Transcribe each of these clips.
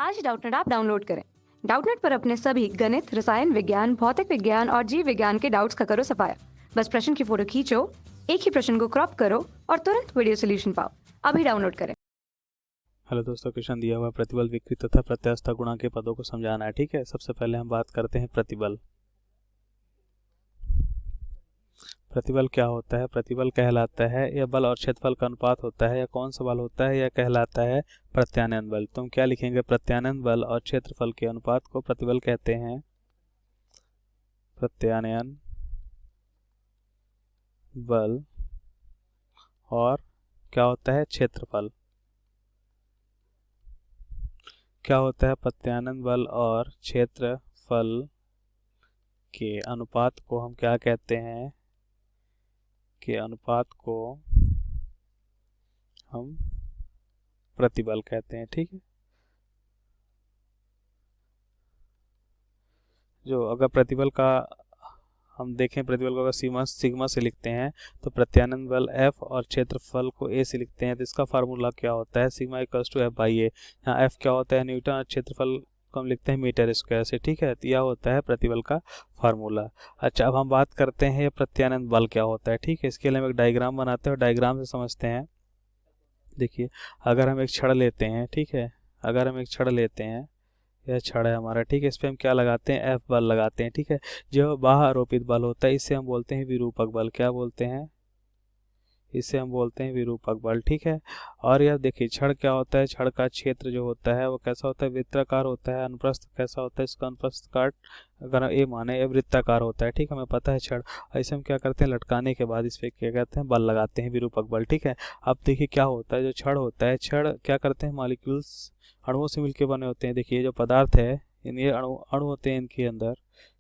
आज Doubtnut app download करें। Doubtnut पर अपने सभी गणित, रसायन विज्ञान, भौतिक विज्ञान और जीव विज्ञान के डाउट्स का करो सफाया। बस प्रश्न की फोटो खींचो, एक ही प्रश्न को क्रॉप करो और तुरंत वीडियो सोल्यूशन पाओ। अभी डाउनलोड करें। हेलो दोस्तों, क्वेश्चन दिया हुआ प्रतिबल, विकृत तथा प्रत्यास्थ गुणांक के पदों को समझाना है। ठीक है, सबसे पहले हम बात करते हैं प्रतिबल। प्रतिबल क्या होता है? प्रतिबल कहलाता है यह बल और क्षेत्रफल का अनुपात होता है। यह कौन सा बल होता है? यह कहलाता है प्रत्यानयन बल। तो हम क्या लिखेंगे? प्रत्यानयन बल और क्षेत्रफल के अनुपात को प्रतिबल कहते हैं। प्रत्यानयन बल और क्या होता है? क्षेत्रफल। क्या होता है? प्रत्यानयन बल और क्षेत्रफल के अनुपात को हम क्या कहते हैं? के अनुपात को हम प्रतिबल कहते हैं। ठीक है, जो अगर प्रतिबल का हम देखें, प्रतिबल को अगर सिग्मा से लिखते हैं तो प्रत्यानयन बल F और क्षेत्रफल को A से लिखते हैं, तो इसका फार्मूला क्या होता है? Sigma equals to F by A. यहाँ F क्या होता है? न्यूटन, और क्षेत्रफल को हम लिखते हैं मीटर स्क्वायर से। ठीक है, तो यह होता है प्रतिबल का फार्मूला। अच्छा, अब हम बात करते हैं प्रत्यानयन बल क्या होता है। ठीक है, इसके लिए हम एक डायग्राम बनाते हैं और डायग्राम से समझते हैं। देखिए, अगर हम एक छड़ लेते हैं, ठीक है, अगर हम एक छड़ लेते हैं, यह छड़ है हमारा। ठीक है, इस पे हम क्या लगाते हैं? F बल लगाते हैं। ठीक है, जो बाह्य आरोपित बल होता है इसे हम बोलते हैं विरूपक बल। क्या बोलते हैं? इसे हम बोलते हैं विरूपक बल। ठीक है, और यह देखिए, छड़ क्या होता है? छड़ का क्षेत्र जो होता है वो कैसा होता है? वृत्ताकार होता है। अनुप्रस्थ कैसा होता है? इसका अनुप्रस्थ काट अगर ए माने, ये वृत्ताकार होता है। ठीक है, हमें पता है छड़। ऐसे हम क्या करते हैं? लटकाने के बाद इस पे क्या कहते हैं? बल लगाते हैं, विरूपक बल। ठीक है, अब देखिए क्या होता है, जो छड़ होता है, छड़ क्या करते हैं? मॉलिक्यूल्स, अणुओं से मिलकर बने होते हैं। देखिए, जो पदार्थ है, ये अणु अणु होते हैं इनके अंदर।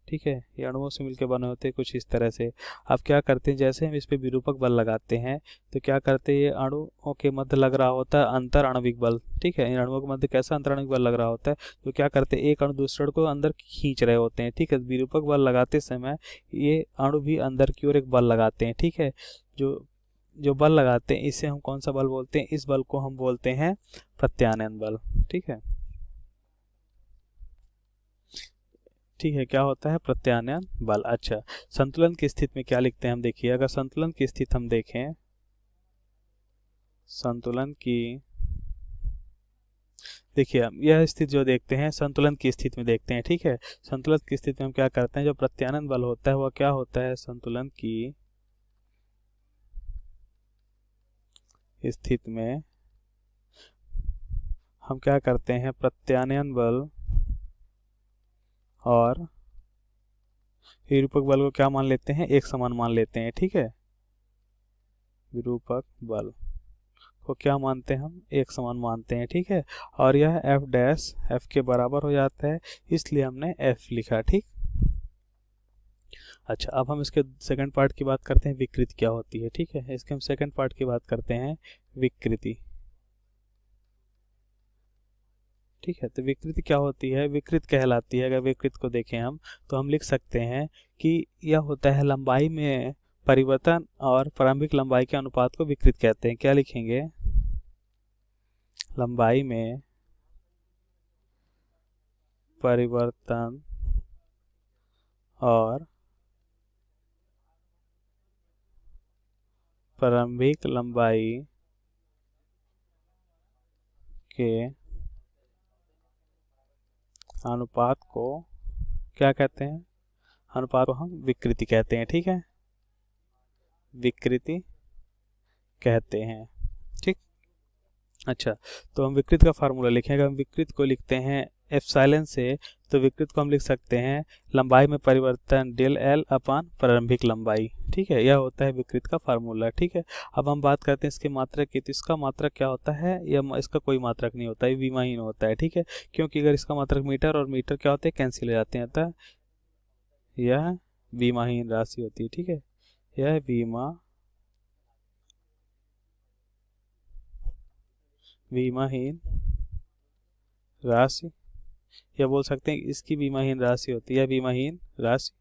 ठीक है, ये अणुओं से मिलकर बने होते हैं कुछ इस तरह से। अब क्या करते हैं? जैसे हम इस पे विरूपक बल लगाते हैं तो क्या करते हैं? ये अणुओं के मध्य लग रहा होता है अंतर आणविक बल। ठीक है, इन अणुओं के मध्य कैसा अंतर आणविक बल लग रहा होता है? तो क्या करते हैं? एक अणु दूसरे को अंदर खींच रहे होते हैं। ठीक है, विरूपक बल लगाते समय ये अणु भी अंदर की ओर एक बल लगाते हैं। ठीक है, जो जो बल लगाते हैं इसे हम कौन सा बल बोलते हैं? इस बल को हम बोलते हैं प्रत्यानयन बल। ठीक है, ठीक है, क्या होता है? प्रत्यानयन बल। अच्छा, संतुलन की स्थिति में क्या लिखते हैं हम? देखिए, अगर संतुलन की स्थिति हम देखें, संतुलन की, देखिए हम यह स्थिति जो देखते हैं संतुलन की स्थिति में देखते हैं। ठीक है, संतुलन की स्थिति में हम क्या करते हैं? जो प्रत्यानयन बल होता है वह क्या होता है? संतुलन की स्थिति में हम क्या करते हैं? प्रत्यानयन बल और विरूपक बल को क्या मान लेते हैं? एक समान मान लेते हैं। ठीक है, विरूपक बल को क्या मानते हैं? हम एक समान मानते हैं। ठीक है, और यह F डैश F के बराबर हो जाता है, इसलिए हमने F लिखा। ठीक, अच्छा, अब हम इसके सेकंड पार्ट की बात करते हैं, विकृति क्या होती है। ठीक है, इसके हम सेकंड पार्ट की बात करते हैं, विकृति। ठीक है, तो विकृति क्या होती है? विकृत कहलाती है, अगर विकृत को देखें हम तो हम लिख सकते हैं कि यह होता है लंबाई में परिवर्तन और प्रारंभिक लंबाई के अनुपात को विकृत कहते हैं। क्या लिखेंगे? लंबाई में परिवर्तन और प्रारंभिक लंबाई के अनुपात को क्या कहते हैं? अनुपात को हम विकृति कहते हैं। ठीक है, विकृति कहते हैं। ठीक, अच्छा, तो हम विकृत का फार्मूला लिखेंगे। हम विकृत को लिखते हैं एप्सिलॉन से, तो विकृत को हम लिख सकते हैं लंबाई में परिवर्तन डेल एल अपान प्रारंभिक लंबाई। ठीक है, यह होता है विकृत का फार्मूला। ठीक है, अब हम बात करते हैं इसके मात्रक की, तो इसका मात्रक क्या होता है? यह इसका कोई मात्रक नहीं होता है, विमाहीन होता है। ठीक है, क्योंकि अगर इसका मात्रक मीटर और मीटर क्या होते हैं? कैंसिल हो जाते हैं, अतः यह विमाहीन राशि होती है। ठीक है, यह विमाहीन राशि, या बोल सकते हैं इसकी विमाहीन राशि होती है, विमाहीन राशि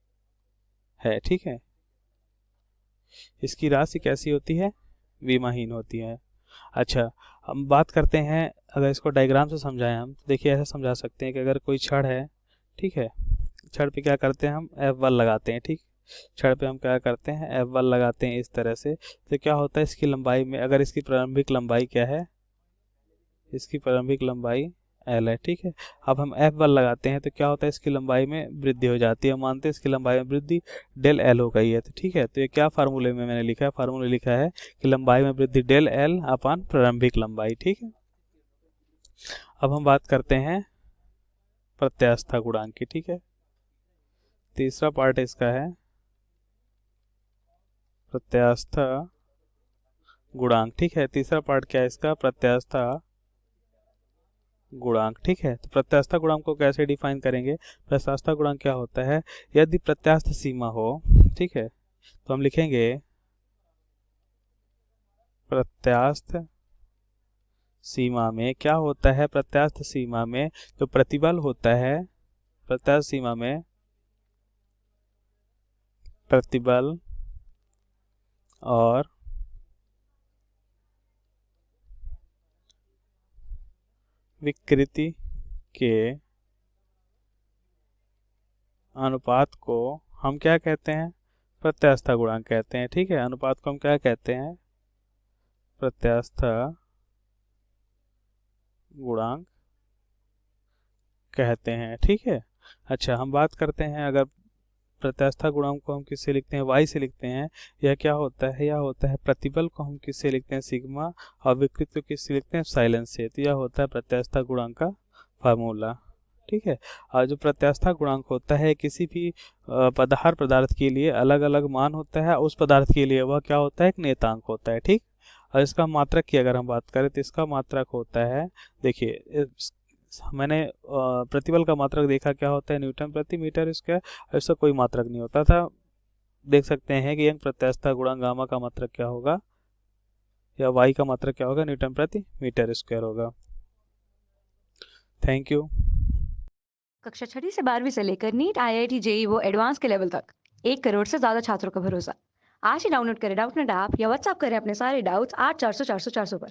है। ठीक है, इसकी राशि कैसी होती है? विमाहीन होती है। अच्छा, हम बात करते हैं अगर इसको डायग्राम से समझाएं हम तो देखिए ऐसा समझा सकते हैं कि अगर कोई छड़ है, ठीक है, छड़ पे क्या करते हैं हम F1 लगाते हैं, ठीक, छड़ पे हम क्या करते हैं F1 लगाते हैं इस तरह से, तो क्या होता है इसकी लंबाई में, अगर इसकी प्रारंभिक लंबाई क्या है, इसकी प्रारंभिक लंबाई L है, ठीक है, अब हम F1 लगाते हैं तो क्या होता है इसकी लंबाई में वृद्धि हो जाती है, मानते हैं इसकी लंबाई में वृद्धि डेल L हो गई है, तो ठीक है, तो ये क्या फार्मूले में मैंने लिखा है, फार्मूले लिखा है कि लंबाई में वृद्धि डेल L अपान प्रारंभिक लंबाई, ठीक है। अब हम बात करते हैं प्रत्यास्था गुणांक की, ठीक है, तीसरा पार्ट इसका है प्रत्यास्था गुणांक, ठीक है, तीसरा पार्ट क्या है इसका, प्रत्यास्था गुणांक, ठीक है। तो प्रत्यास्था गुणांक को कैसे डिफाइन करेंगे, प्रत्यास्था गुणांक क्या होता है, यदि प्रत्यास्थ सीमा हो, ठीक है, तो हम लिखेंगे प्रत्यास्थ सीमा में क्या होता है, प्रत्यास्थ सीमा में जो प्रतिबल होता है, प्रत्यास्थ सीमा में प्रतिबल और विकृति के अनुपात को हम क्या कहते हैं, प्रत्यास्था गुणांक कहते हैं, ठीक है, अनुपात को हम क्या कहते हैं, प्रत्यास्था गुणांक कहते हैं, ठीक है। अच्छा, हम बात करते हैं अगर प्रत्यास्था गुणांक को हम किससे लिखते हैं, y से लिखते हैं, यह क्या होता है, यह होता है प्रतिबल को हम किससे लिखते हैं, सिग्मा, और विकृति को किससे लिखते हैं, साइलेंस से, तो यह होता है प्रत्यास्था गुणांक का फार्मूला, ठीक है। और जो प्रत्यास्था गुणांक होता है किसी भी पदार्थ पदार्थ के लिए अलग अलग मान होता है, उस पदार्थ के लिए वह क्या होता है, एक नियतांक होता है, ठीक। और इसका मात्रक की अगर हम बात करें तो इसका मात्रक होता है, देखिए मैंने प्रतिबल का मात्रक देखा क्या होता है, न्यूटन प्रति मीटर स्क्वायर, इसका कोई मात्रक नहीं होता था। देख सकते हैं कि यंग प्रत्यास्था गुणांक गामा का मात्रक क्या होगा, या वाई का मात्रक क्या होगा, न्यूटन प्रति मीटर स्क्वायर होगा। Thank you. कक्षा 6 से 12वीं से लेकर नीट, IIT, JEE वो एडवांस के लेवल तक 1 करोड़ से ज्यादा छात्रों का भरोसा। आज ही डाउनलोड करें डाउटनेट ऐप या व्हाट्सएप करें अपने सारे डाउट्स 8400 400 400 पर।